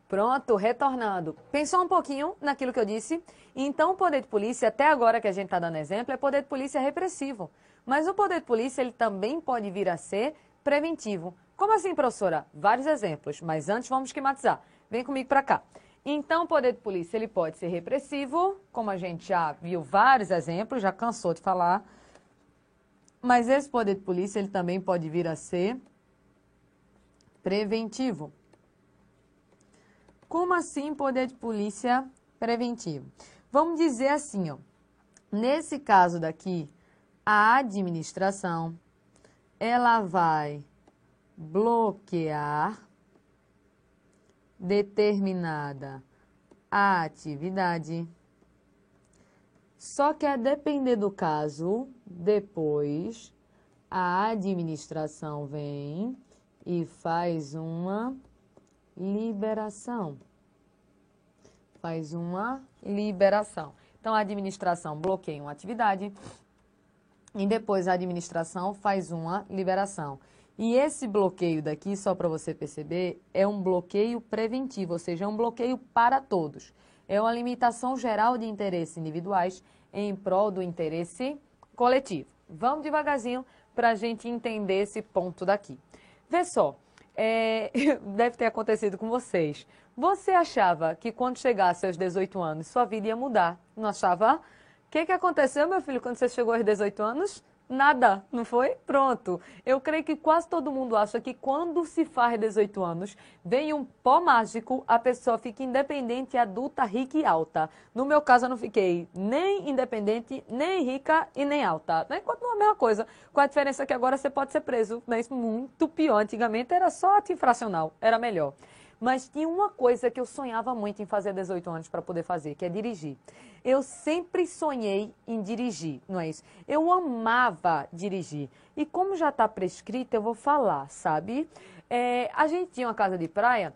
Pronto, retornando. Pensou um pouquinho naquilo que eu disse? Então, o poder de polícia, até agora que a gente está dando exemplo, é poder de polícia repressivo. Mas o poder de polícia, ele também pode vir a ser preventivo. Como assim, professora? Vários exemplos, mas antes vamos esquematizar. Vem comigo para cá. Então, o poder de polícia, ele pode ser repressivo, como a gente já viu vários exemplos, já cansou de falar. Mas esse poder de polícia, ele também pode vir a ser preventivo. Como assim poder de polícia preventivo? Vamos dizer assim, ó, nesse caso daqui, a administração, ela vai bloquear determinada atividade. Só que a depender do caso, depois a administração vem e faz uma liberação. Faz uma liberação. Então, a administração bloqueia uma atividade e depois a administração faz uma liberação. E esse bloqueio daqui, só para você perceber, é um bloqueio preventivo, ou seja, é um bloqueio para todos. É uma limitação geral de interesses individuais em prol do interesse coletivo. Vamos devagarzinho para a gente entender esse ponto daqui. Vê só. Deve ter acontecido com vocês. Você achava que quando chegasse aos 18 anos, sua vida ia mudar? Não achava? O que aconteceu, meu filho, quando você chegou aos 18 anos? Nada, não foi? Pronto. Eu creio que quase todo mundo acha que quando se faz 18 anos, vem um pó mágico, a pessoa fica independente, adulta, rica e alta. No meu caso, eu não fiquei nem independente, nem rica e nem alta. Né? Continua a mesma coisa, com a diferença que agora você pode ser preso. Mas muito pior, antigamente era só ato infracional, era melhor. Mas tinha uma coisa que eu sonhava muito em fazer 18 anos para poder fazer, que é dirigir. Eu sempre sonhei em dirigir, não é isso? Eu amava dirigir. E como já está prescrito, eu vou falar, sabe? A gente tinha uma casa de praia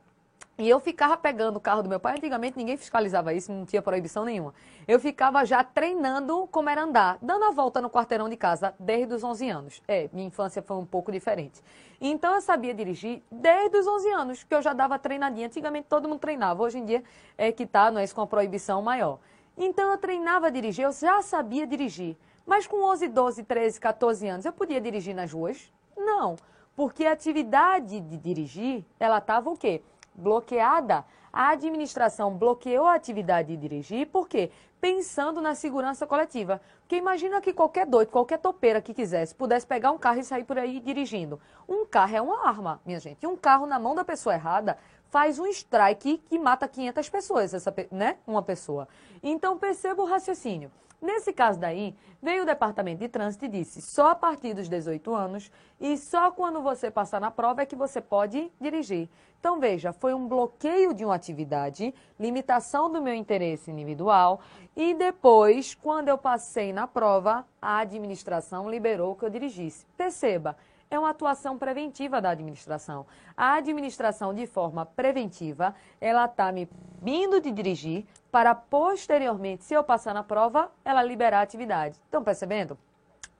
e eu ficava pegando o carro do meu pai. Antigamente ninguém fiscalizava isso, não tinha proibição nenhuma. Eu ficava já treinando como era andar, dando a volta no quarteirão de casa desde os 11 anos. Minha infância foi um pouco diferente. Então eu sabia dirigir desde os 11 anos, que eu já dava treinadinha. Antigamente todo mundo treinava, hoje em dia é que tá, não é isso, com a proibição maior. Então eu treinava a dirigir, eu já sabia dirigir. Mas com 11, 12, 13, 14 anos, eu podia dirigir nas ruas? Não, porque a atividade de dirigir, ela estava o quê? Bloqueada. A administração bloqueou a atividade de dirigir, por quê? Pensando na segurança coletiva. Porque imagina que qualquer doido, qualquer topeira que quisesse, pudesse pegar um carro e sair por aí dirigindo. Um carro é uma arma, minha gente. E um carro na mão da pessoa errada faz um strike que mata 500 pessoas, né? Uma pessoa. Então perceba o raciocínio. Nesse caso daí, veio o departamento de trânsito e disse só a partir dos 18 anos e só quando você passar na prova é que você pode dirigir. Então veja, foi um bloqueio de uma atividade, limitação do meu interesse individual e depois, quando eu passei na prova, a administração liberou que eu dirigisse. Perceba, é uma atuação preventiva da administração. A administração, de forma preventiva, ela está me vindo de dirigir para posteriormente, se eu passar na prova, ela liberar a atividade. Estão percebendo?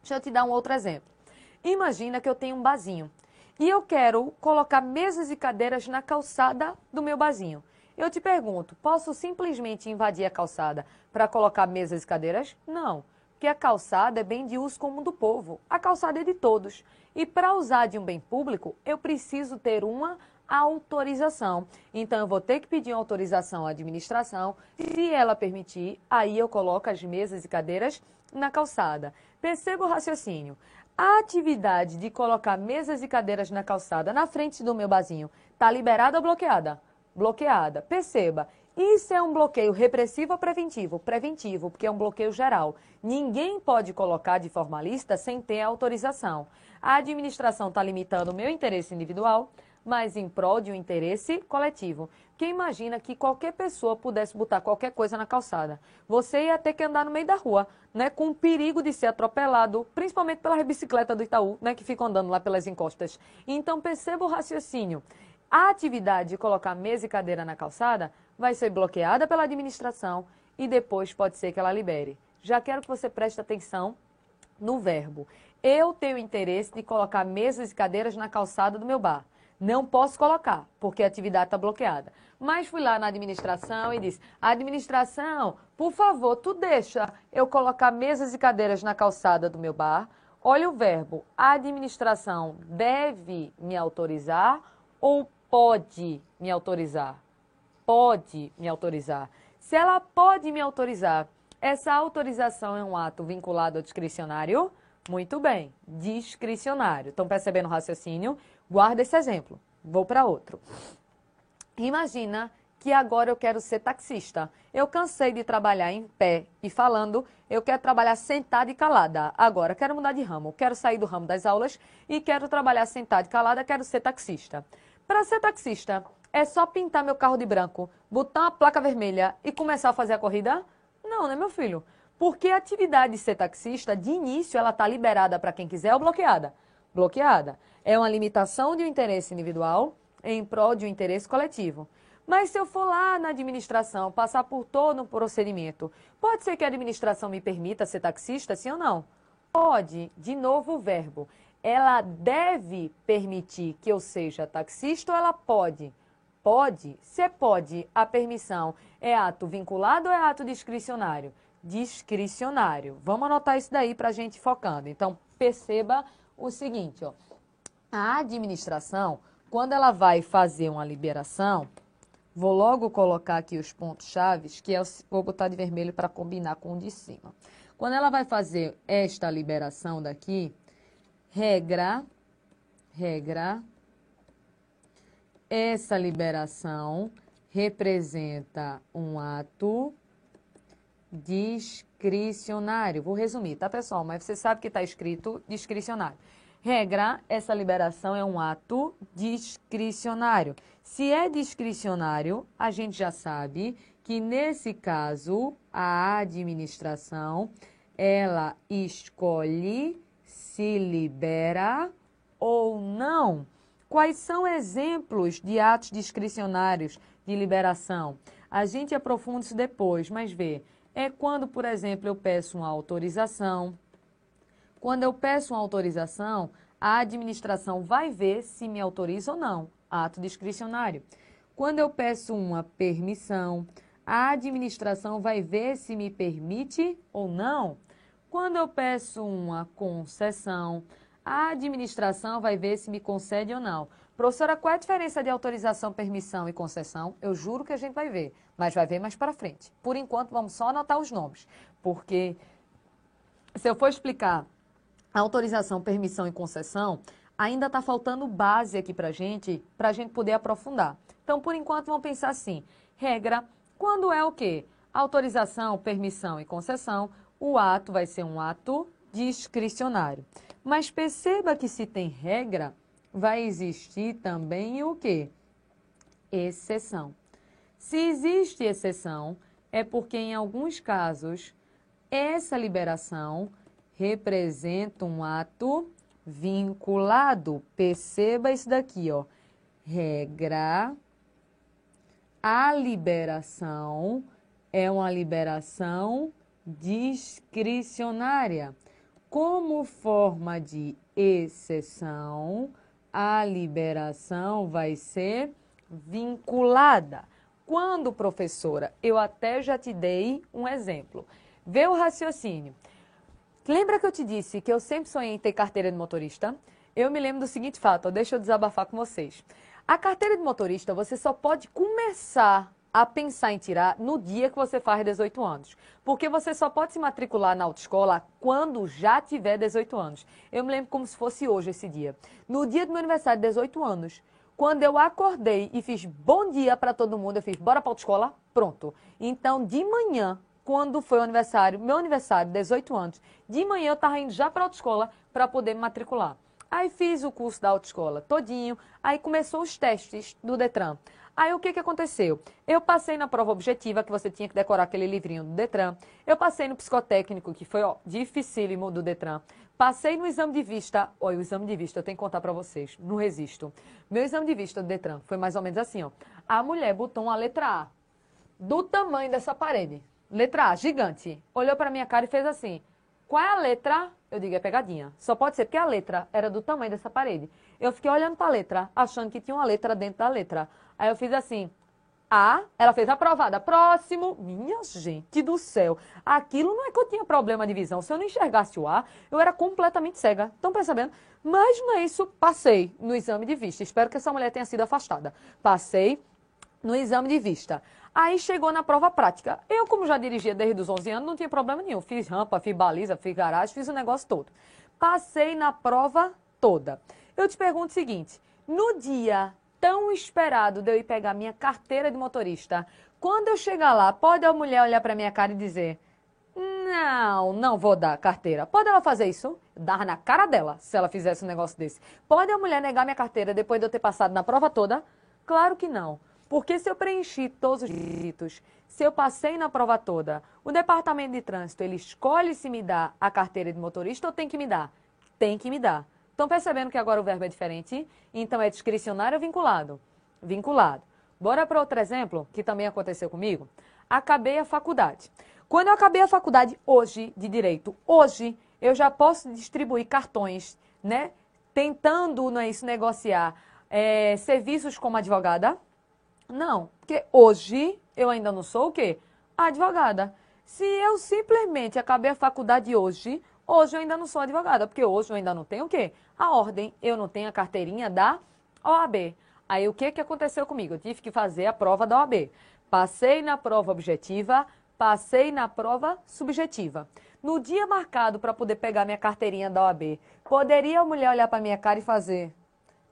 Deixa eu te dar um outro exemplo. Imagina que eu tenho um barzinho e eu quero colocar mesas e cadeiras na calçada do meu barzinho. Eu te pergunto, posso simplesmente invadir a calçada para colocar mesas e cadeiras? Não, porque a calçada é bem de uso comum do povo. A calçada é de todos. E para usar de um bem público, eu preciso ter uma autorização. Então, eu vou ter que pedir uma autorização à administração. Se ela permitir, aí eu coloco as mesas e cadeiras na calçada. Perceba o raciocínio. A atividade de colocar mesas e cadeiras na calçada, na frente do meu barzinho, está liberada ou bloqueada? Bloqueada. Perceba, isso é um bloqueio repressivo ou preventivo? Preventivo, porque é um bloqueio geral. Ninguém pode colocar de forma lícita sem ter autorização. A administração está limitando o meu interesse individual, mas em prol de um interesse coletivo. Porque imagina que qualquer pessoa pudesse botar qualquer coisa na calçada. Você ia ter que andar no meio da rua, né, com o perigo de ser atropelado, principalmente pelas bicicletas do Itaú, né, que ficam andando lá pelas encostas. Então perceba o raciocínio. A atividade de colocar mesa e cadeira na calçada vai ser bloqueada pela administração e depois pode ser que ela libere. Já quero que você preste atenção no verbo. Eu tenho interesse de colocar mesas e cadeiras na calçada do meu bar. Não posso colocar, porque a atividade está bloqueada. Mas fui lá na administração e disse, administração, por favor, tu deixa eu colocar mesas e cadeiras na calçada do meu bar? Olha o verbo, a administração deve me autorizar ou pode me autorizar? Pode me autorizar. Se ela pode me autorizar, essa autorização é um ato vinculado ao discricionário? Muito bem, discricionário. Estão percebendo o raciocínio? Guarda esse exemplo. Vou para outro. Imagina que agora eu quero ser taxista. Eu cansei de trabalhar em pé e falando, eu quero trabalhar sentada e calada. Agora, quero mudar de ramo. Quero sair do ramo das aulas e quero trabalhar sentada e calada, quero ser taxista. Para ser taxista, é só pintar meu carro de branco, botar uma placa vermelha e começar a fazer a corrida? Não, né, meu filho? Porque a atividade de ser taxista, de início, ela está liberada para quem quiser ou bloqueada? Bloqueada. É uma limitação de um interesse individual em prol de um interesse coletivo. Mas se eu for lá na administração, passar por todo um procedimento, pode ser que a administração me permita ser taxista, sim ou não? Pode. De novo o verbo. Ela deve permitir que eu seja taxista ou ela pode? Pode. Se pode, a permissão é ato vinculado ou é ato discricionário? Discricionário. Vamos anotar isso daí para a gente ir focando. Então, perceba o seguinte, ó. A administração, quando ela vai fazer uma liberação, vou logo colocar aqui os pontos chaves, que vou botar de vermelho para combinar com o de cima. Quando ela vai fazer esta liberação daqui, regra, essa liberação representa um ato discricionário. Vou resumir, tá, pessoal? Mas você sabe que está escrito discricionário. Regra, essa liberação é um ato discricionário. Se é discricionário, a gente já sabe que, nesse caso, a administração, ela escolhe se libera ou não. Quais são exemplos de atos discricionários de liberação? A gente aprofunda isso depois, mas vê. É quando, por exemplo, eu peço uma autorização. Quando eu peço uma autorização, a administração vai ver se me autoriza ou não. Ato discricionário. Quando eu peço uma permissão, a administração vai ver se me permite ou não. Quando eu peço uma concessão, a administração vai ver se me concede ou não. Professora, qual é a diferença de autorização, permissão e concessão? Eu juro que a gente vai ver, mas vai ver mais para frente. Por enquanto, vamos só anotar os nomes, porque se eu for explicar autorização, permissão e concessão, ainda está faltando base aqui para a gente poder aprofundar. Então, por enquanto, vamos pensar assim. Regra, quando é o quê? Autorização, permissão e concessão, o ato vai ser um ato discricionário. Mas perceba que se tem regra, vai existir também o quê? Exceção. Se existe exceção, é porque em alguns casos, essa liberação representa um ato vinculado. Perceba isso daqui, ó. Regra, a liberação é uma liberação discricionária. Como forma de exceção, a liberação vai ser vinculada. Quando, professora, eu até já te dei um exemplo. Vê o raciocínio. Lembra que eu te disse que eu sempre sonhei em ter carteira de motorista? Eu me lembro do seguinte fato, deixa eu desabafar com vocês. A carteira de motorista você só pode começar a pensar em tirar no dia que você faz 18 anos. Porque você só pode se matricular na autoescola quando já tiver 18 anos. Eu me lembro como se fosse hoje esse dia. No dia do meu aniversário de 18 anos, quando eu acordei e fiz bom dia para todo mundo, eu fiz bora para a autoescola, pronto. Então, de manhã, quando foi o aniversário, meu aniversário, 18 anos, de manhã eu estava indo já para a autoescola para poder me matricular. Aí fiz o curso da autoescola todinho, aí começou os testes do Detran. Aí o que aconteceu? Eu passei na prova objetiva, que você tinha que decorar aquele livrinho do Detran. Eu passei no psicotécnico, que foi dificílimo do Detran. Passei no exame de vista. Olha, o exame de vista, eu tenho que contar para vocês, não resisto. Meu exame de vista do Detran foi mais ou menos assim, ó. A mulher botou uma letra A do tamanho dessa parede. Letra A, gigante. Olhou para minha cara e fez assim. qual é a letra? Eu digo, é pegadinha. Só pode ser porque a letra era do tamanho dessa parede. Eu fiquei olhando para a letra, achando que tinha uma letra dentro da letra. Aí eu fiz assim, A, ela fez aprovada. Próximo. Minha gente do céu. Aquilo não é que eu tinha problema de visão. Se eu não enxergasse o A, eu era completamente cega. Estão percebendo? Mas não é isso. Passei no exame de vista. Espero que essa mulher tenha sido afastada. Passei no exame de vista. Aí chegou na prova prática. Eu, como já dirigia desde os 11 anos, não tinha problema nenhum. Fiz rampa, fiz baliza, fiz garagem, fiz o negócio todo. Passei na prova toda. Eu te pergunto o seguinte, no dia tão esperado de eu ir pegar minha carteira de motorista, quando eu chegar lá, pode a mulher olhar para minha cara e dizer, não vou dar carteira. Pode ela fazer isso? Dar na cara dela, se ela fizesse um negócio desse. Pode a mulher negar minha carteira depois de eu ter passado na prova toda? Claro que não. Porque se eu preenchi todos os requisitos, se eu passei na prova toda, o departamento de trânsito, ele escolhe se me dá a carteira de motorista ou tem que me dar? Tem que me dar. Estão percebendo que agora o verbo é diferente? Então é discricionário ou vinculado? Vinculado. Bora para outro exemplo, que também aconteceu comigo? Acabei a faculdade. Quando eu acabei a faculdade hoje, de Direito, hoje, eu já posso distribuir cartões, né? Tentando, não é isso, negociar serviços como advogada? Não, porque hoje eu ainda não sou o quê? Advogada. Se eu simplesmente acabei a faculdade hoje eu ainda não sou advogada, porque hoje eu ainda não tenho o quê? A ordem, eu não tenho a carteirinha da OAB. Aí o que aconteceu comigo? Eu tive que fazer a prova da OAB. Passei na prova objetiva, passei na prova subjetiva. No dia marcado para poder pegar minha carteirinha da OAB, poderia a mulher olhar para minha cara e fazer...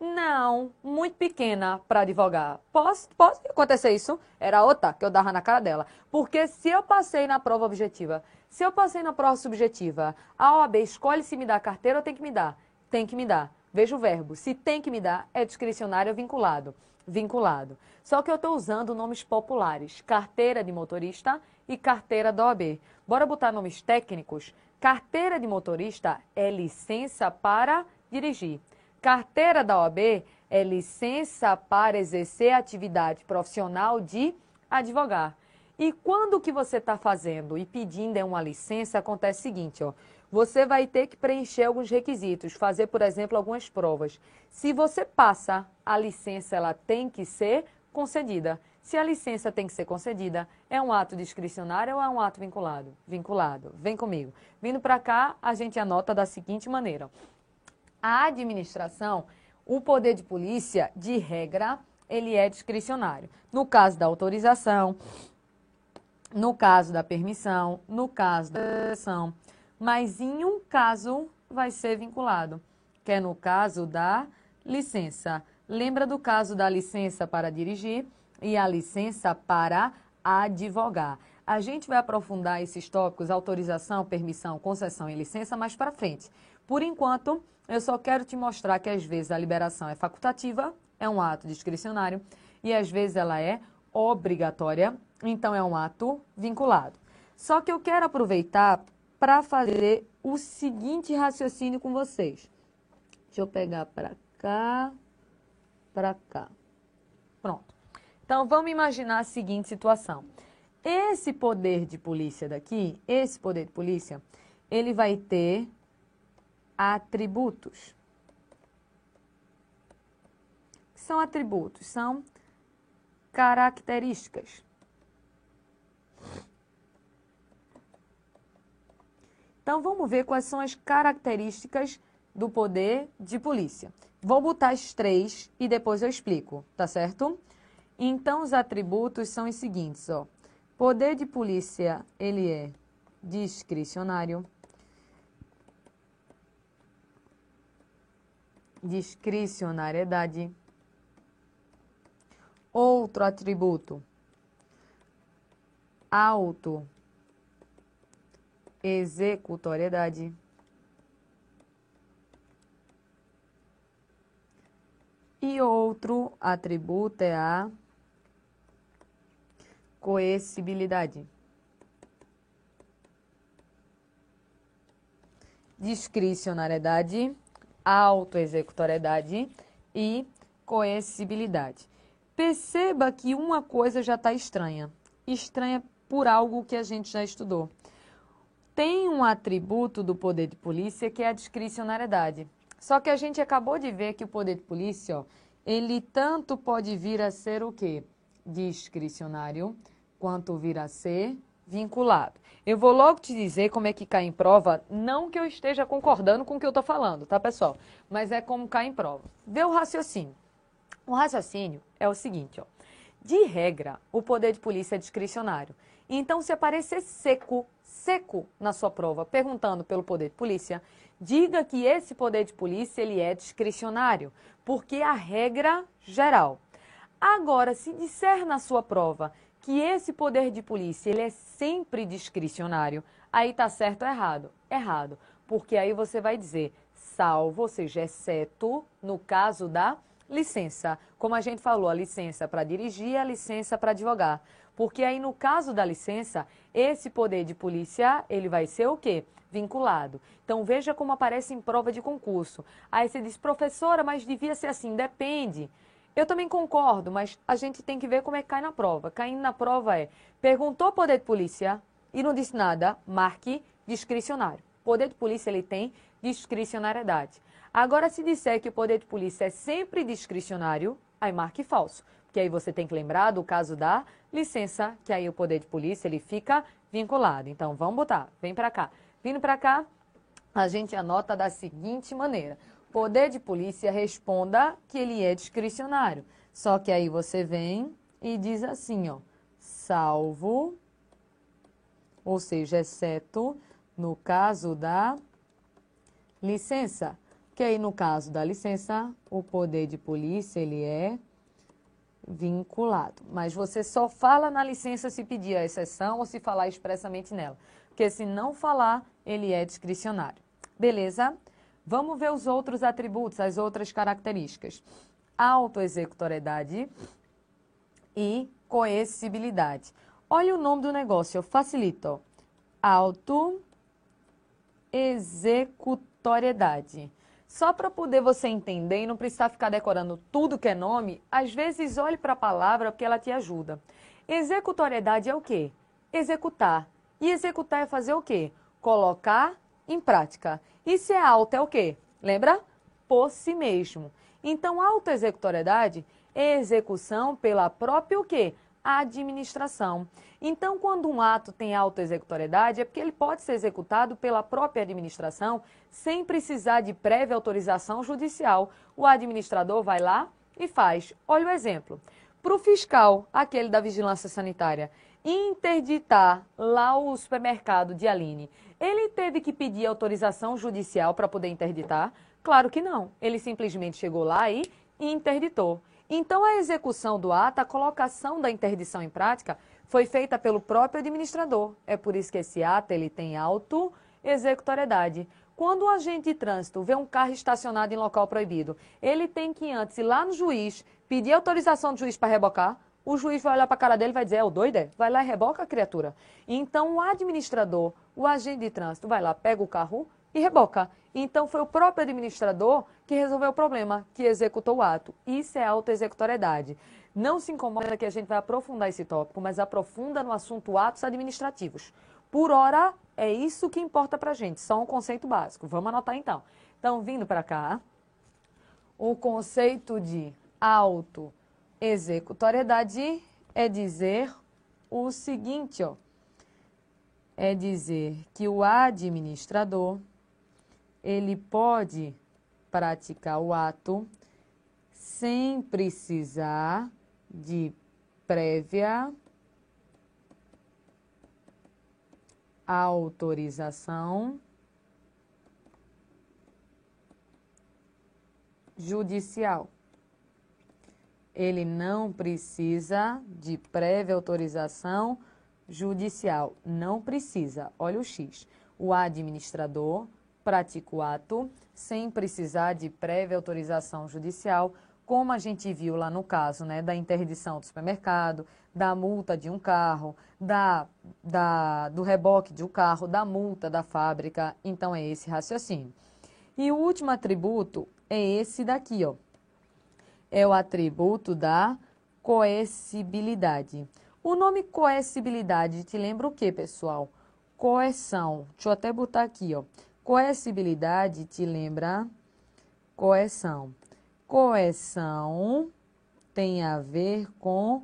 Não, muito pequena para advogar. Pode acontecer isso? Era outra que eu dava na cara dela. Porque se eu passei na prova objetiva, se eu passei na prova subjetiva, a OAB escolhe se me dá a carteira ou tem que me dar? Tem que me dar. Veja o verbo. Se tem que me dar, é discricionário ou vinculado? Vinculado. Só que eu estou usando nomes populares. Carteira de motorista e carteira da OAB. Bora botar nomes técnicos? Carteira de motorista é licença para dirigir. Carteira da OAB é licença para exercer atividade profissional de advogar. E quando o que você está fazendo e pedindo é uma licença, acontece o seguinte, ó. Você vai ter que preencher alguns requisitos, fazer, por exemplo, algumas provas. Se você passa, a licença ela tem que ser concedida. Se a licença tem que ser concedida, é um ato discricionário ou é um ato vinculado? Vinculado. Vem comigo. Vindo para cá, a gente anota da seguinte maneira. A administração, o poder de polícia, de regra, ele é discricionário. No caso da autorização, no caso da permissão, no caso da exceção, mas em um caso vai ser vinculado, que é no caso da licença. Lembra do caso da licença para dirigir e a licença para advogar. A gente vai aprofundar esses tópicos, autorização, permissão, concessão e licença mais para frente. Por enquanto, eu só quero te mostrar que às vezes a liberação é facultativa, é um ato discricionário, e às vezes ela é obrigatória, então é um ato vinculado. Só que eu quero aproveitar para fazer o seguinte raciocínio com vocês. Deixa eu pegar para cá, para cá. Pronto. Então, vamos imaginar a seguinte situação. Esse poder de polícia daqui, esse poder de polícia, ele vai ter atributos. O que são atributos? São características. Então, vamos ver quais são as características do poder de polícia. Vou botar as 3 e depois eu explico, tá certo? Então, os atributos são os seguintes, ó. Poder de polícia, ele é discricionário. Discricionariedade. Outro atributo, auto-executoriedade. E outro atributo é a coercibilidade. Discricionariedade, auto-executoriedade e coercibilidade. Perceba que uma coisa já está estranha. Estranha por algo que a gente já estudou. tem um atributo do poder de polícia que é a discricionariedade. Só que a gente acabou de ver que o poder de polícia, ó, ele tanto pode vir a ser o quê? Discricionário, quanto vir a ser vinculado. Eu vou logo te dizer como é que cai em prova, não que eu esteja concordando com o que eu estou falando, tá, pessoal? Mas é como cai em prova. Vê o raciocínio. O raciocínio é o seguinte, ó. De regra, o poder de polícia é discricionário. Então, se aparecer seco na sua prova, perguntando pelo poder de polícia, diga que esse poder de polícia ele é discricionário, porque é a regra geral. Agora, se disser na sua prova que esse poder de polícia ele é sempre discricionário, aí tá certo ou errado? Errado, porque aí você vai dizer salvo, ou seja, exceto no caso da licença. Como a gente falou, a licença para dirigir, a licença para advogar. Porque aí no caso da licença, esse poder de polícia, ele vai ser o quê? Vinculado. Então veja como aparece em prova de concurso. Aí você diz, professora, mas devia ser assim, depende. Eu também concordo, mas a gente tem que ver como é que cai na prova. Caindo na prova perguntou poder de polícia e não disse nada, marque discricionário. Poder de polícia, ele tem discricionariedade. Agora, se disser que o poder de polícia é sempre discricionário, aí marque falso. Porque aí você tem que lembrar do caso da licença, que aí o poder de polícia, ele fica vinculado. Então, vamos botar, vem para cá. Vindo para cá, a gente anota da seguinte maneira. Poder de polícia, responda que ele é discricionário. Só que aí você vem e diz assim, ó, salvo, ou seja, exceto no caso da licença. Que aí no caso da licença, o poder de polícia, ele é vinculado. Mas você só fala na licença se pedir a exceção ou se falar expressamente nela. Porque se não falar, ele é discricionário. Beleza? Vamos ver os outros atributos, as outras características. Autoexecutoriedade e coercibilidade. Olha o nome do negócio, facilito. Autoexecutoriedade. Só para poder você entender e não precisar ficar decorando tudo que é nome, às vezes olhe para a palavra porque ela te ajuda. Executoriedade é o quê? Executar. E executar é fazer o quê? Colocar em prática. E se é auto é o quê? Lembra? Por si mesmo. Então, autoexecutoriedade é execução pela própria o quê? Administração. Então, quando um ato tem autoexecutoriedade, é porque ele pode ser executado pela própria administração sem precisar de prévia autorização judicial. O administrador vai lá e faz. Olha o exemplo. Para o fiscal, aquele da vigilância sanitária, interditar lá o supermercado de Aline, ele teve que pedir autorização judicial para poder interditar? Claro que não. Ele simplesmente chegou lá e interditou. Então, a execução do ato, a colocação da interdição em prática, foi feita pelo próprio administrador. É por isso que esse ato ele tem autoexecutoriedade. Quando o agente de trânsito vê um carro estacionado em local proibido, ele tem que antes ir lá no juiz, pedir autorização do juiz para rebocar. O juiz vai olhar para a cara dele e vai dizer, é o doido? Vai lá e reboca a criatura. Então, o administrador, o agente de trânsito, vai lá, pega o carro e reboca. Então, foi o próprio administrador que resolveu o problema, que executou o ato. Isso é autoexecutoriedade. Não se incomoda que a gente vai aprofundar esse tópico, mas aprofunda no assunto atos administrativos. Por hora, é isso que importa para a gente, só um conceito básico. Vamos anotar então. Então, vindo para cá, o conceito de autoexecutoriedade é dizer o seguinte, ó. É dizer que o administrador, ele pode praticar o ato sem precisar de prévia autorização judicial. Ele não precisa de prévia autorização judicial. Não precisa. Olha o X. O administrador pratica o ato sem precisar de prévia autorização judicial, como a gente viu lá no caso, né, da interdição do supermercado, da multa de um carro, do reboque de um carro, da multa da fábrica. Então, é esse raciocínio. E o último atributo é esse daqui, ó. É o atributo da coercibilidade. O nome coercibilidade te lembra o quê, pessoal? coerção. Deixa eu até botar aqui, ó. Coercibilidade te lembra coerção. Coerção tem a ver com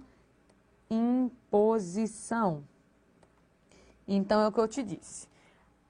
imposição. Então, é o que eu te disse.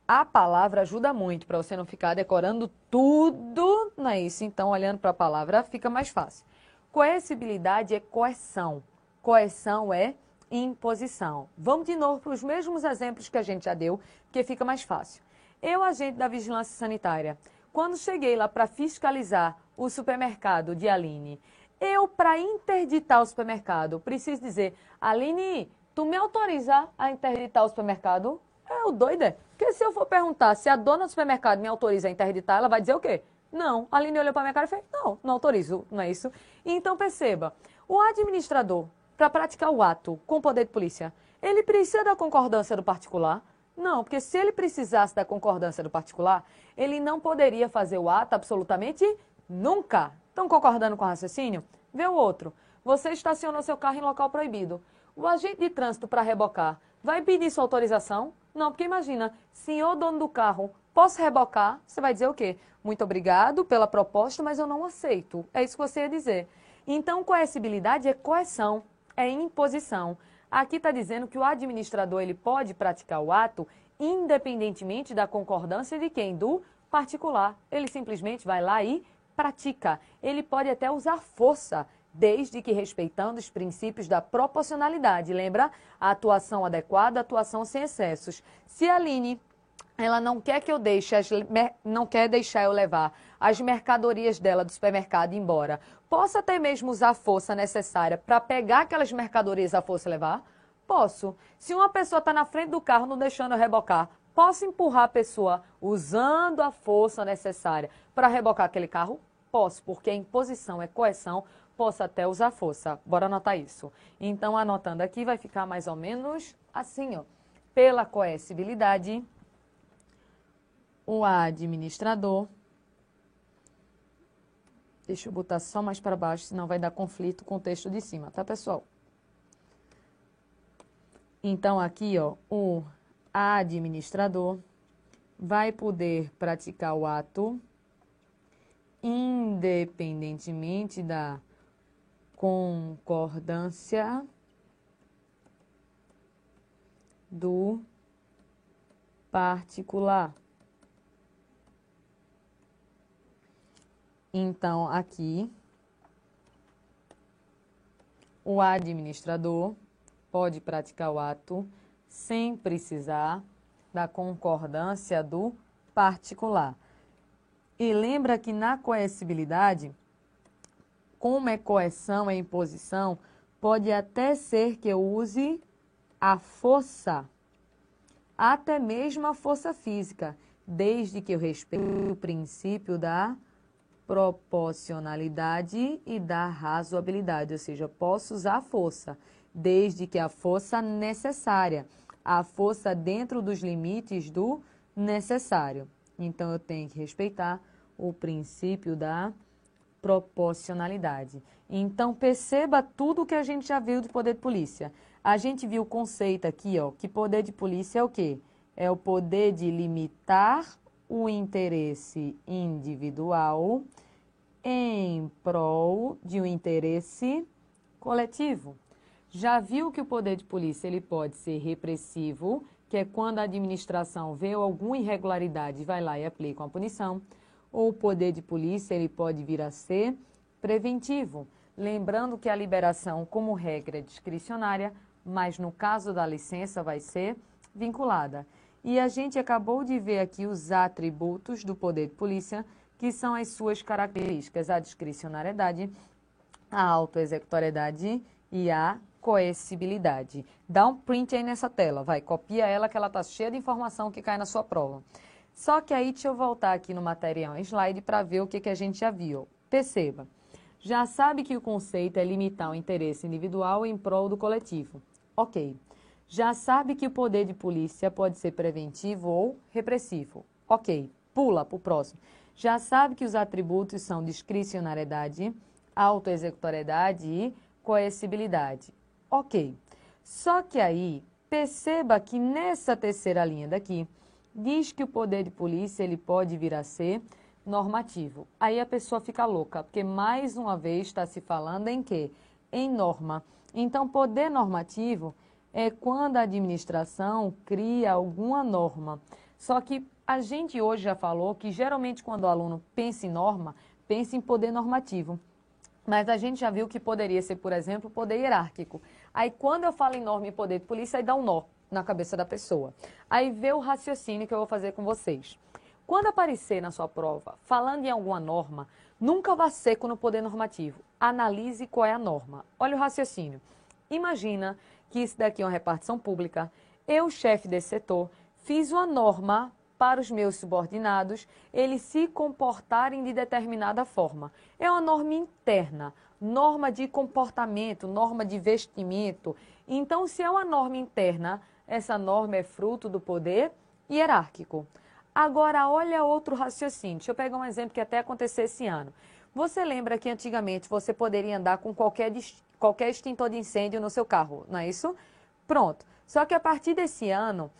A palavra ajuda muito para você não ficar decorando tudo, não é isso? Então, olhando para a palavra, fica mais fácil. Coercibilidade é coerção. Coerção é imposição. Vamos de novo para os mesmos exemplos que a gente já deu, porque fica mais fácil. Eu, agente da Vigilância Sanitária, quando cheguei lá para fiscalizar o supermercado de Aline, eu, para interditar o supermercado, preciso dizer, Aline, tu me autoriza a interditar o supermercado? É o doido, é? Porque se eu for perguntar se a dona do supermercado me autoriza a interditar, ela vai dizer o quê? Não. A Aline olhou para a minha cara e fez, não, não autorizo, não é isso? Então, perceba, o administrador, para praticar o ato com poder de polícia, ele precisa da concordância do particular? Não, porque se ele precisasse da concordância do particular, ele não poderia fazer o ato absolutamente nunca. Estão concordando com o raciocínio? Vê o outro. Você estacionou seu carro em local proibido. O agente de trânsito, para rebocar, vai pedir sua autorização? Não, porque imagina, senhor dono do carro, posso rebocar? Você vai dizer o quê? Muito obrigado pela proposta, mas eu não aceito. É isso que você ia dizer. Então, coercibilidade é coerção, é imposição. Aqui está dizendo que o administrador ele pode praticar o ato independentemente da concordância de quem? Do particular. Ele simplesmente vai lá e pratica. Ele pode até usar força, desde que respeitando os princípios da proporcionalidade. Lembra? A atuação adequada, a atuação sem excessos. Se a Aline, ela não quer que eu deixe, não quer deixar eu levar as mercadorias dela do supermercado embora, posso até mesmo usar a força necessária para pegar aquelas mercadorias à força e levar? Posso. Se uma pessoa está na frente do carro não deixando eu rebocar, posso empurrar a pessoa usando a força necessária para rebocar aquele carro? Posso, porque a imposição é coerção, posso até usar força. Bora anotar isso. Então, anotando aqui, vai ficar mais ou menos assim, ó. Pela coercibilidade, o administrador, deixa eu botar só mais para baixo, senão vai dar conflito com o texto de cima, tá, pessoal? Então, aqui, ó, o administrador vai poder praticar o ato independentemente da concordância do particular. Então, aqui, o administrador pode praticar o ato sem precisar da concordância do particular. E lembra que na coercibilidade, como é coerção, é imposição, pode até ser que eu use a força, até mesmo a força física, desde que eu respeite o princípio da proporcionalidade e da razoabilidade, ou seja, posso usar a força, desde que a força necessária, a força dentro dos limites do necessário. Então, eu tenho que respeitar o princípio da proporcionalidade. Então, perceba tudo que a gente já viu do poder de polícia. A gente viu o conceito aqui, ó, que poder de polícia é o quê? É o poder de limitar o interesse individual em prol de um interesse coletivo. Já viu que o poder de polícia ele pode ser repressivo, que é quando a administração vê alguma irregularidade e vai lá e aplica uma punição, ou o poder de polícia ele pode vir a ser preventivo, lembrando que a liberação, como regra, é discricionária, mas no caso da licença vai ser vinculada. E a gente acabou de ver aqui os atributos do poder de polícia, que são as suas características, a discricionariedade, a autoexecutoriedade e a coercibilidade. Dá um print aí nessa tela, vai, copia ela que ela está cheia de informação que cai na sua prova. Só que aí deixa eu voltar aqui no material em slide para ver o que a gente já viu. Perceba, já sabe que o conceito é limitar o interesse individual em prol do coletivo. Ok. Já sabe que o poder de polícia pode ser preventivo ou repressivo. Ok. Pula para o próximo. Já sabe que os atributos são discricionariedade, autoexecutoriedade e coercibilidade. Ok. Só que aí Perceba que nessa terceira linha daqui, diz que o poder de polícia ele pode vir a ser normativo. Aí a pessoa fica louca, porque mais uma vez está se falando em quê? Em norma. Então, poder normativo é quando a administração cria alguma norma. Só que a gente hoje já falou que geralmente quando o aluno pensa em norma, pensa em poder normativo. Mas a gente já viu que poderia ser, por exemplo, poder hierárquico. Aí quando eu falo em norma e poder de polícia, aí dá um nó na cabeça da pessoa. Aí vê o raciocínio que eu vou fazer com vocês. Quando aparecer na sua prova, falando em alguma norma, nunca vá seco no poder normativo. Analise qual é a norma. Olha o raciocínio. Imagina que isso daqui é uma repartição pública. Eu, chefe desse setor, fiz uma norma para os meus subordinados, eles se comportarem de determinada forma. É uma norma interna, norma de comportamento, norma de vestimento. Então, se é uma norma interna, essa norma é fruto do poder hierárquico. Agora, olha outro raciocínio. Deixa eu pegar um exemplo que até aconteceu esse ano. Você lembra que antigamente você poderia andar com qualquer extintor de incêndio no seu carro, não é isso? Pronto. Só que a partir desse ano,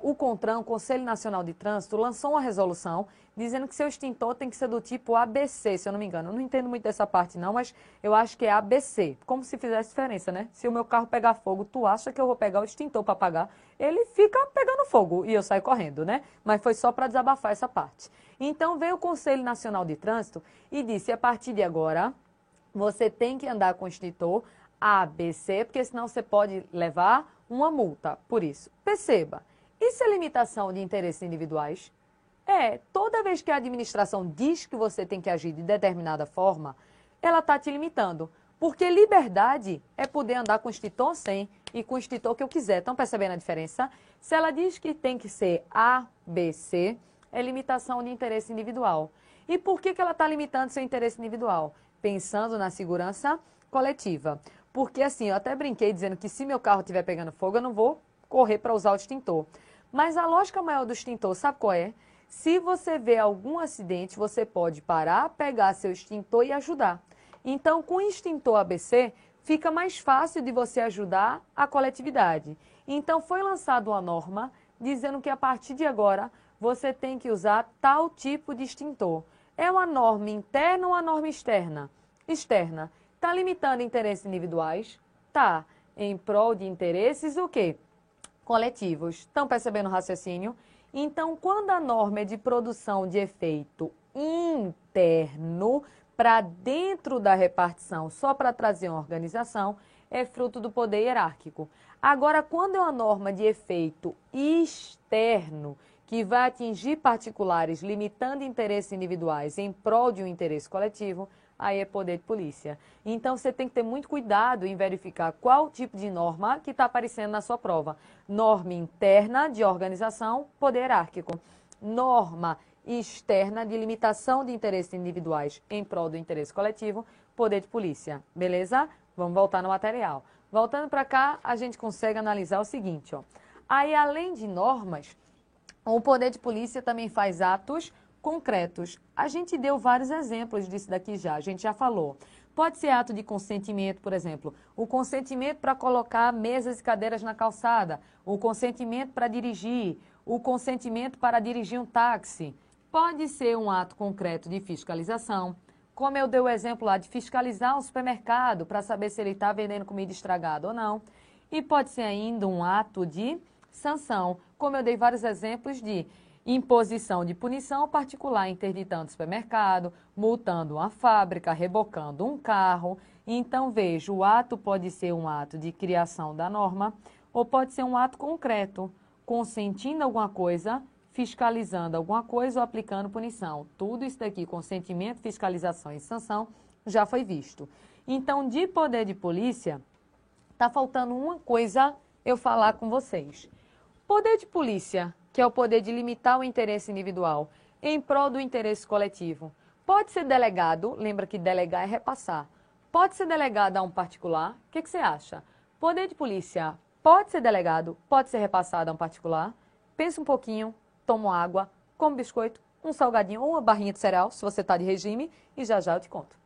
o CONTRAN, o Conselho Nacional de Trânsito, lançou uma resolução dizendo que seu extintor tem que ser do tipo ABC, se eu não me engano. Eu não entendo muito dessa parte não, mas eu acho que é ABC. Como se fizesse diferença, né? Se o meu carro pegar fogo, tu acha que eu vou pegar o extintor para apagar? Ele fica pegando fogo e eu saio correndo, né? Mas foi só para desabafar essa parte. Então veio o Conselho Nacional de Trânsito e disse, a partir de agora, você tem que andar com o extintor ABC, porque senão você pode levar uma multa por isso. Perceba, isso é limitação de interesses individuais? Toda vez que a administração diz que você tem que agir de determinada forma, ela está te limitando. Porque liberdade é poder andar com o extintor sem e com o extintor que eu quiser. Estão percebendo a diferença? Se ela diz que tem que ser A, B, C, é limitação de interesse individual. E por que ela está limitando seu interesse individual? Pensando na segurança coletiva. Porque assim, eu até brinquei dizendo que se meu carro estiver pegando fogo, eu não vou correr para usar o extintor. Mas a lógica maior do extintor, sabe qual é? Se você vê algum acidente, você pode parar, pegar seu extintor e ajudar. Então, com o extintor ABC, fica mais fácil de você ajudar a coletividade. Então, foi lançada uma norma dizendo que a partir de agora, você tem que usar tal tipo de extintor. É uma norma interna ou uma norma externa? Externa. Está limitando interesses individuais? Tá. Em prol de interesses o quê? Coletivos. Estão percebendo o raciocínio? Então, quando a norma é de produção de efeito interno, para dentro da repartição, só para trazer uma organização, é fruto do poder hierárquico. Agora, quando é uma norma de efeito externo, que vai atingir particulares, limitando interesses individuais em prol de um interesse coletivo, aí é poder de polícia. Então, você tem que ter muito cuidado em verificar qual tipo de norma que está aparecendo na sua prova. Norma interna de organização, poder hierárquico. Norma externa de limitação de interesses individuais em prol do interesse coletivo, poder de polícia. Beleza? Vamos voltar no material. Voltando para cá, a gente consegue analisar o seguinte, ó. Aí, além de normas, o poder de polícia também faz atos concretos. A gente deu vários exemplos disso daqui já, a gente já falou. Pode ser ato de consentimento, por exemplo, o consentimento para colocar mesas e cadeiras na calçada, o consentimento para dirigir, o consentimento para dirigir um táxi. Pode ser um ato concreto de fiscalização, como eu dei o exemplo lá de fiscalizar um supermercado para saber se ele está vendendo comida estragada ou não. E pode ser ainda um ato de sanção, como eu dei vários exemplos de imposição de punição particular, interditando o supermercado, multando uma fábrica, rebocando um carro. Então, veja, o ato pode ser um ato de criação da norma ou pode ser um ato concreto, consentindo alguma coisa, fiscalizando alguma coisa ou aplicando punição. Tudo isso daqui, consentimento, fiscalização e sanção, já foi visto. Então, de poder de polícia, está faltando uma coisa eu falar com vocês. Poder de polícia, que é o poder de limitar o interesse individual em prol do interesse coletivo, pode ser delegado, lembra que delegar é repassar, pode ser delegado a um particular, o que você acha? Poder de polícia pode ser delegado, pode ser repassado a um particular? Pensa um pouquinho, toma água, come biscoito, um salgadinho ou uma barrinha de cereal, se você está de regime, e já já eu te conto.